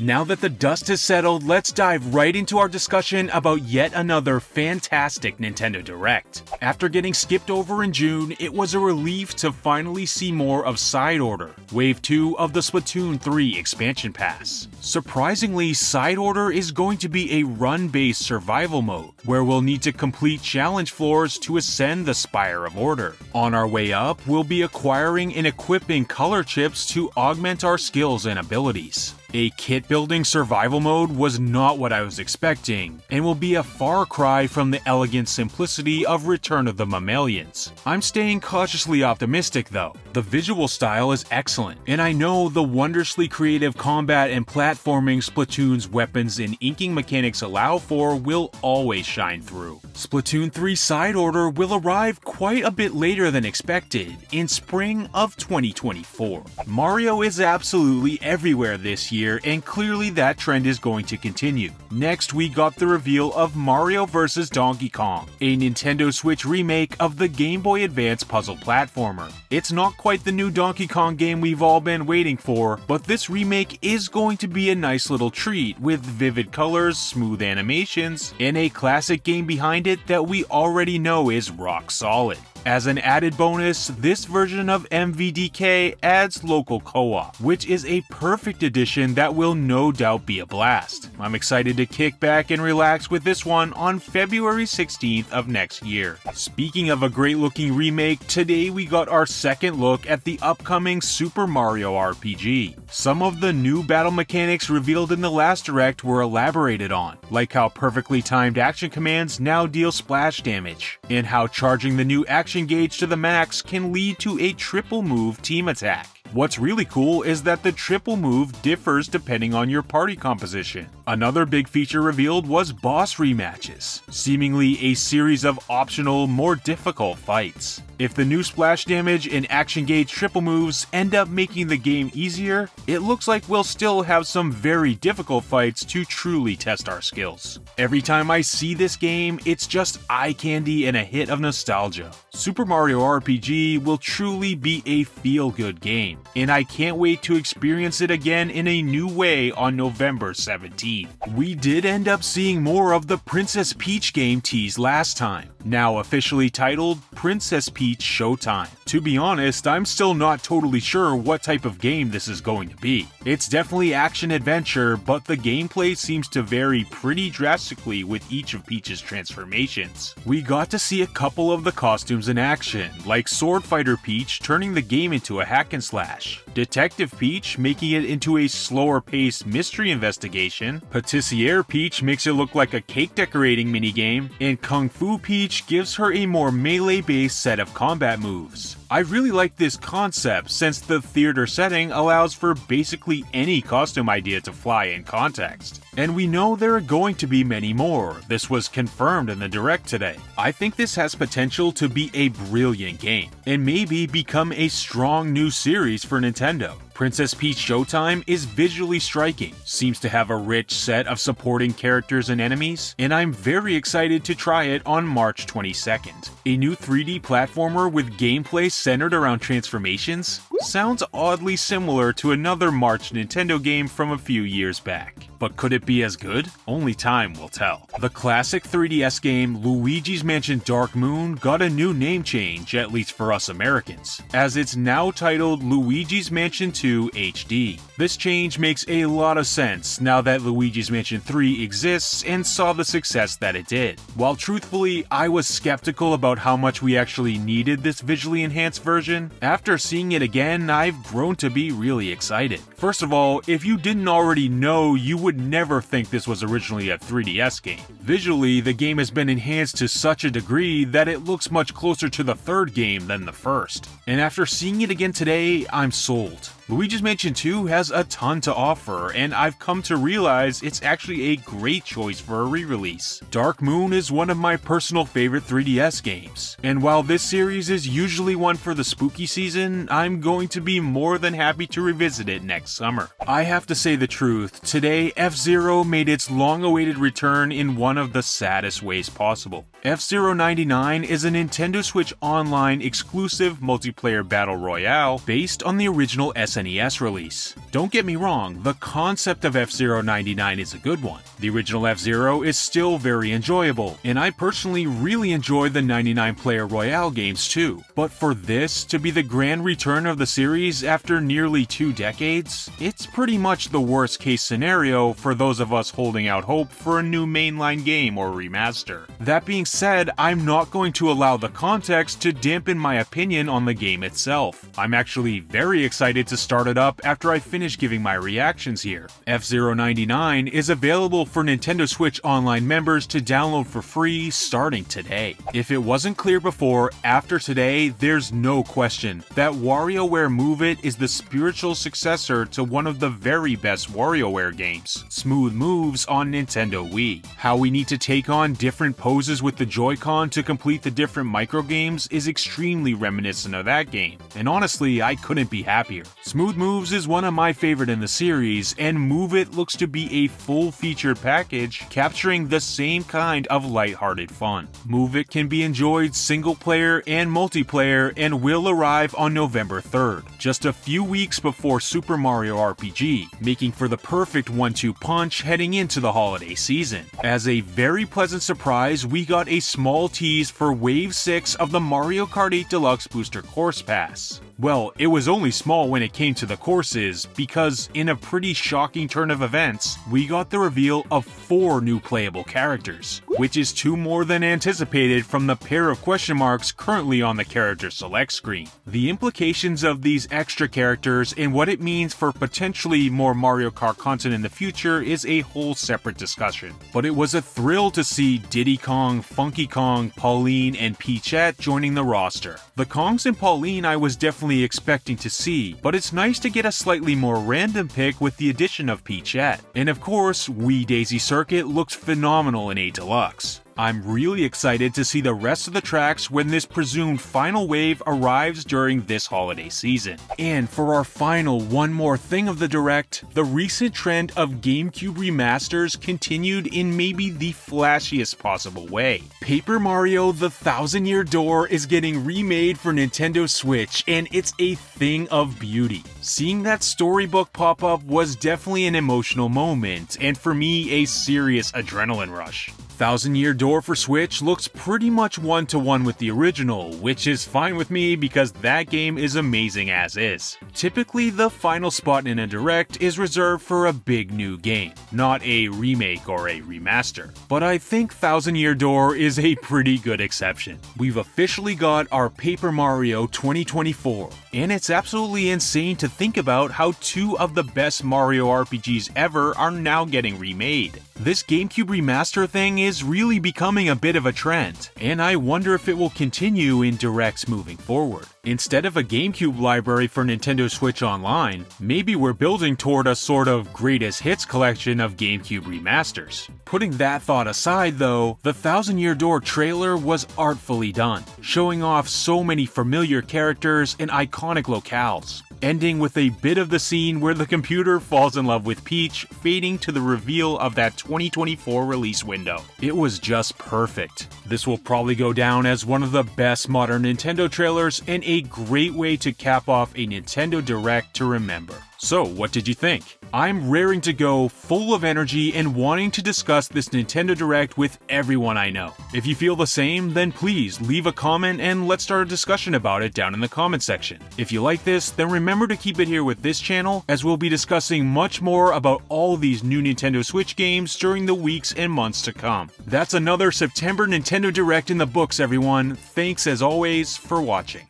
Now that the dust has settled, let's dive right into our discussion about yet another fantastic Nintendo Direct. After getting skipped over in June, it was a relief to finally see more of Side Order, Wave 2 of the Splatoon 3 expansion pass. Surprisingly, Side Order is going to be a run-based survival mode, where we'll need to complete challenge floors to ascend the Spire of Order. On our way up, we'll be acquiring and equipping color chips to augment our skills and abilities. A kit-building survival mode was not what I was expecting, and will be a far cry from the elegant simplicity of Return of the Mammalians. I'm staying cautiously optimistic though. The visual style is excellent, and I know the wondrously creative combat and platforming Splatoon's weapons and inking mechanics allow for will always shine through. Splatoon 3 Side Order will arrive quite a bit later than expected, in spring of 2024. Mario is absolutely everywhere this year, and clearly that trend is going to continue. Next, we got the reveal of Mario vs. Donkey Kong, a Nintendo Switch remake of the Game Boy Advance puzzle platformer. It's not quite the new Donkey Kong game we've all been waiting for, but this remake is going to be a nice little treat with vivid colors, smooth animations, and a classic game behind it that we already know is rock solid. As an added bonus, this version of MVDK adds local co-op, which is a perfect addition that will no doubt be a blast. I'm excited to kick back and relax with this one on February 16th of next year. Speaking of a great looking remake, today we got our second look at the upcoming Super Mario RPG. Some of the new battle mechanics revealed in the last direct were elaborated on, like how perfectly timed action commands now deal splash damage, and how charging the new action gauge to the max can lead to a triple move team attack. What's really cool is that the triple move differs depending on your party composition. Another big feature revealed was boss rematches, seemingly a series of optional, more difficult fights. If the new splash damage and action gauge triple moves end up making the game easier, it looks like we'll still have some very difficult fights to truly test our skills. Every time I see this game, it's just eye candy and a hit of nostalgia. Super Mario RPG will truly be a feel-good game, and I can't wait to experience it again in a new way on November 17th. We did end up seeing more of the Princess Peach game teased last time, now officially titled Princess Peach Showtime. To be honest, I'm still not totally sure what type of game this is going to be. It's definitely action-adventure, but the gameplay seems to vary pretty drastically with each of Peach's transformations. We got to see a couple of the costumes in action, like Sword Fighter Peach turning the game into a hack and slash, Detective Peach making it into a slower-paced mystery investigation, Patissiere Peach makes it look like a cake decorating minigame, and Kung Fu Peach gives her a more melee-based set of combat moves. I really like this concept since the theater setting allows for basically any costume idea to fly in context. And we know there are going to be many more. This was confirmed in the Direct today. I think this has potential to be a brilliant game, and maybe become a strong new series for Nintendo. Princess Peach Showtime is visually striking, seems to have a rich set of supporting characters and enemies, and I'm very excited to try it on March 22nd. A new 3D platformer with gameplay centered around transformations sounds oddly similar to another March Nintendo game from a few years back. But could it be as good? Only time will tell. The classic 3DS game Luigi's Mansion Dark Moon got a new name change, at least for us Americans, as it's now titled Luigi's Mansion 2 HD. This change makes a lot of sense now that Luigi's Mansion 3 exists and saw the success that it did. While truthfully, I was skeptical about how much we actually needed this visually enhanced version, after seeing it again, I've grown to be really excited. First of all, if you didn't already know, you would never think this was originally a 3DS game. Visually, the game has been enhanced to such a degree that it looks much closer to the third game than the first. And after seeing it again today, I'm sold. Luigi's Mansion 2 has a ton to offer, and I've come to realize it's actually a great choice for a re-release. Dark Moon is one of my personal favorite 3DS games, and while this series is usually one for the spooky season, I'm going to be more than happy to revisit it next summer. I have to say the truth, today F-Zero made its long-awaited return in one of the saddest ways possible. F-Zero 99 is a Nintendo Switch Online exclusive multiplayer battle royale based on the original SNES SNES release. Don't get me wrong, the concept of F-Zero 99 is a good one. The original F-Zero is still very enjoyable, and I personally really enjoy the 99-player Royale games too. But for this to be the grand return of the series after nearly 2 decades, it's pretty much the worst case scenario for those of us holding out hope for a new mainline game or remaster. That being said, I'm not going to allow the context to dampen my opinion on the game itself. I'm actually very excited to start it up after I finish giving my reactions here. F-Zero 99 is available for Nintendo Switch Online members to download for free starting today. If it wasn't clear before, after today, there's no question that WarioWare Move It is the spiritual successor to one of the very best WarioWare games, Smooth Moves on Nintendo Wii. How we need to take on different poses with the Joy-Con to complete the different microgames is extremely reminiscent of that game, and honestly, I couldn't be happier. Smooth Moves is one of my favorite in the series, and Move It looks to be a full-featured package capturing the same kind of lighthearted fun. Move It can be enjoyed single-player and multiplayer and will arrive on November 3rd, just a few weeks before Super Mario RPG, making for the perfect 1-2 punch heading into the holiday season. As a very pleasant surprise, we got a small tease for Wave 6 of the Mario Kart 8 Deluxe Booster Course Pass. Well, it was only small when it came to the courses, because in a pretty shocking turn of events, we got the reveal of 4 new playable characters, which is 2 more than anticipated from the pair of question marks currently on the character select screen. The implications of these extra characters and what it means for potentially more Mario Kart content in the future is a whole separate discussion, but it was a thrill to see Diddy Kong, Funky Kong, Pauline, and Peachette joining the roster. The Kongs and Pauline I was definitely expecting to see, but it's nice to get a slightly more random pick with the addition of Peachette. And of course, Wii Daisy Circuit looks phenomenal in 8 Deluxe. I'm really excited to see the rest of the tracks when this presumed final wave arrives during this holiday season. And for our final one more thing of the Direct, the recent trend of GameCube remasters continued in maybe the flashiest possible way. Paper Mario: The Thousand Year Door is getting remade for Nintendo Switch, and it's a thing of beauty. Seeing that storybook pop up was definitely an emotional moment, and for me, a serious adrenaline rush. Thousand Year Door for Switch looks pretty much one-to-one with the original, which is fine with me because that game is amazing as is. Typically, the final spot in a Direct is reserved for a big new game, not a remake or a remaster. But I think Thousand Year Door is a pretty good exception. We've officially got our Paper Mario 2024, and it's absolutely insane to think about how 2 of the best Mario RPGs ever are now getting remade. This GameCube remaster thing is really becoming a bit of a trend, and I wonder if it will continue in Directs moving forward. Instead of a GameCube library for Nintendo Switch Online, maybe we're building toward a sort of greatest hits collection of GameCube remasters. Putting that thought aside though, the Thousand Year Door trailer was artfully done, showing off so many familiar characters and iconic locales, ending with a bit of the scene where the computer falls in love with Peach, fading to the reveal of that 2024 release window. It was just perfect. This will probably go down as one of the best modern Nintendo trailers and a great way to cap off a Nintendo Direct to remember. So, what did you think? I'm raring to go, full of energy, and wanting to discuss this Nintendo Direct with everyone I know. If you feel the same, then please leave a comment and let's start a discussion about it down in the comment section. If you like this, then remember to keep it here with this channel, as we'll be discussing much more about all these new Nintendo Switch games during the weeks and months to come. That's another September Nintendo Direct in the books, everyone. Thanks as always for watching.